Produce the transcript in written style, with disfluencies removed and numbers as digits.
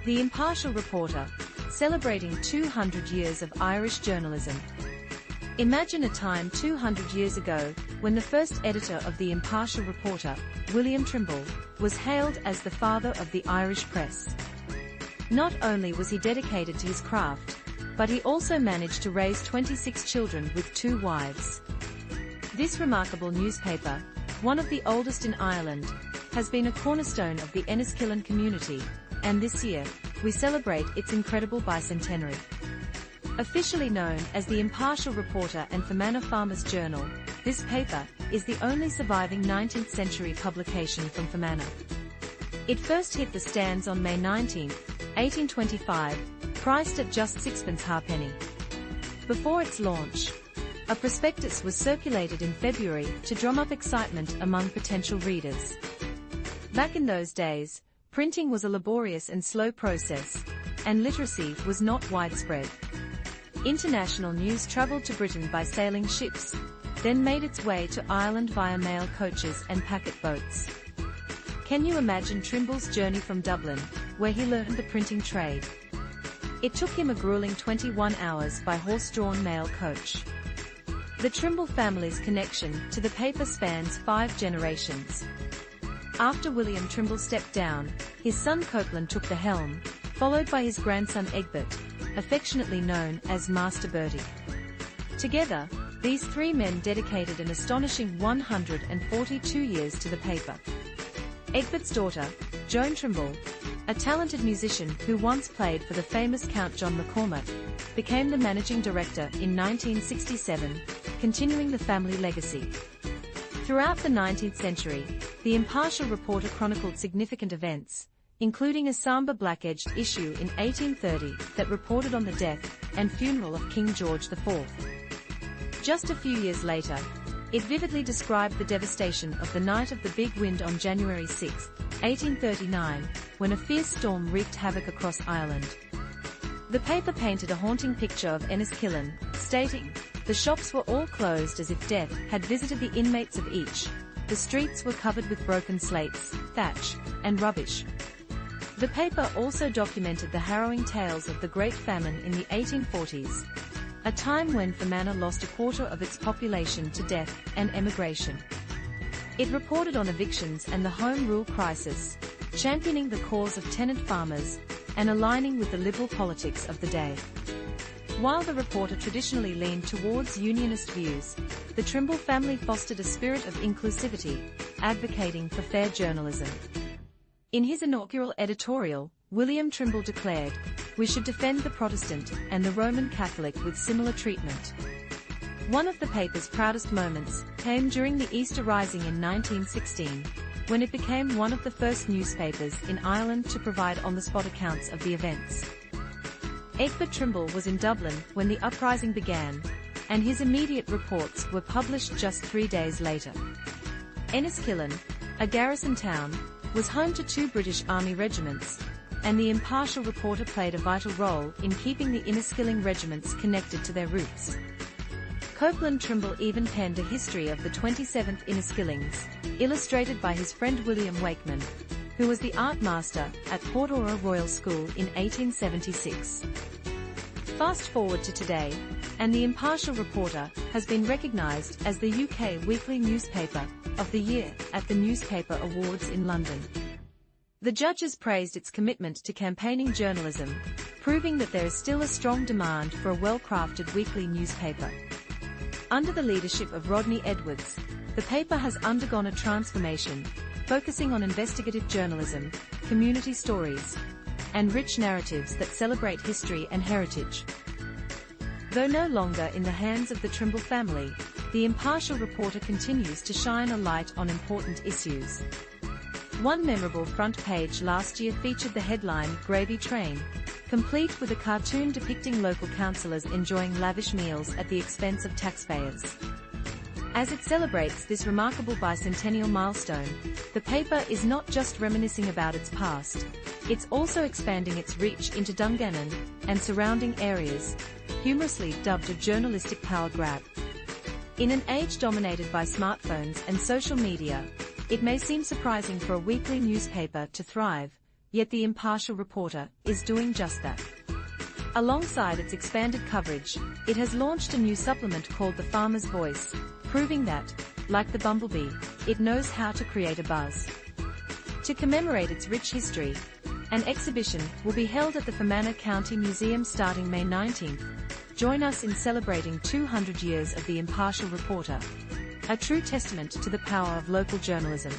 The Impartial Reporter, celebrating 200 years of Irish journalism. Imagine a time 200 years ago, when the first editor of the Impartial Reporter, William Trimble, was hailed as the father of the Irish press. Not only was he dedicated to his craft, but he also managed to raise 26 children with 2 wives. This remarkable newspaper, one of the oldest in Ireland, has been a cornerstone of the Enniskillen community, and this year, we celebrate its incredible bicentenary. Officially known as the Impartial Reporter and Fermanagh Farmers' Journal, this paper is the only surviving 19th century publication from Fermanagh. It first hit the stands on May 19, 1825, priced at just 6pence halfpenny. Before its launch, a prospectus was circulated in February to drum up excitement among potential readers. Back in those days, printing was a laborious and slow process, and literacy was not widespread. International news travelled to Britain by sailing ships, then made its way to Ireland via mail coaches and packet boats. Can you imagine Trimble's journey from Dublin, where he learned the printing trade? It took him a grueling 21 hours by horse-drawn mail coach. The Trimble family's connection to the paper spans 5 generations. After William Trimble stepped down, his son Copeland took the helm, followed by his grandson Egbert, affectionately known as Master Bertie. Together, these 3 men dedicated an astonishing 142 years to the paper. Egbert's daughter, Joan Trimble, a talented musician who once played for the famous Count John McCormack, became the managing director in 1967, continuing the family legacy. Throughout the 19th century, the Impartial Reporter chronicled significant events, including a somber black-edged issue in 1830 that reported on the death and funeral of King George IV. Just a few years later, it vividly described the devastation of the night of the Big Wind on January 6, 1839, when a fierce storm wreaked havoc across Ireland. The paper painted a haunting picture of Enniskillen, stating, "The shops were all closed as if death had visited the inmates of each. The streets were covered with broken slates, thatch, and rubbish." The paper also documented the harrowing tales of the Great Famine in the 1840s, a time when Fermanagh lost a quarter of its population to death and emigration. It reported on evictions and the Home Rule crisis, championing the cause of tenant farmers, and aligning with the liberal politics of the day. While the reporter traditionally leaned towards unionist views, the Trimble family fostered a spirit of inclusivity, advocating for fair journalism. In his inaugural editorial, William Trimble declared, "We should defend the Protestant and the Roman Catholic with similar treatment." One of the paper's proudest moments came during the Easter Rising in 1916, when it became one of the first newspapers in Ireland to provide on-the-spot accounts of the events. Egbert Trimble was in Dublin when the uprising began, and his immediate reports were published just 3 days later. Enniskillen, a garrison town, was home to 2 British Army regiments, and the Impartial Reporter played a vital role in keeping the Enniskillen regiments connected to their roots. Copeland Trimble even penned a history of the 27th Enniskillens, illustrated by his friend William Wakeman, who was the art master at Portora Royal School in 1876. Fast forward to today, and the Impartial Reporter has been recognised as the UK Weekly Newspaper of the Year at the Newspaper Awards in London. The judges praised its commitment to campaigning journalism, proving that there is still a strong demand for a well-crafted weekly newspaper. Under the leadership of Rodney Edwards, the paper has undergone a transformation, focusing on investigative journalism, community stories, and rich narratives that celebrate history and heritage. Though no longer in the hands of the Trimble family, the Impartial Reporter continues to shine a light on important issues. One memorable front page last year featured the headline, "Gravy Train," complete with a cartoon depicting local councillors enjoying lavish meals at the expense of taxpayers. As it celebrates this remarkable bicentennial milestone, the paper is not just reminiscing about its past, it's also expanding its reach into Dungannon and surrounding areas, humorously dubbed a journalistic power grab. In an age dominated by smartphones and social media, it may seem surprising for a weekly newspaper to thrive, yet the Impartial Reporter is doing just that. Alongside its expanded coverage, it has launched a new supplement called The Farmer's Voice, proving that, like the bumblebee, it knows how to create a buzz. To commemorate its rich history, an exhibition will be held at the Fermanagh County Museum starting May 19th. Join us in celebrating 200 years of the Impartial Reporter, a true testament to the power of local journalism.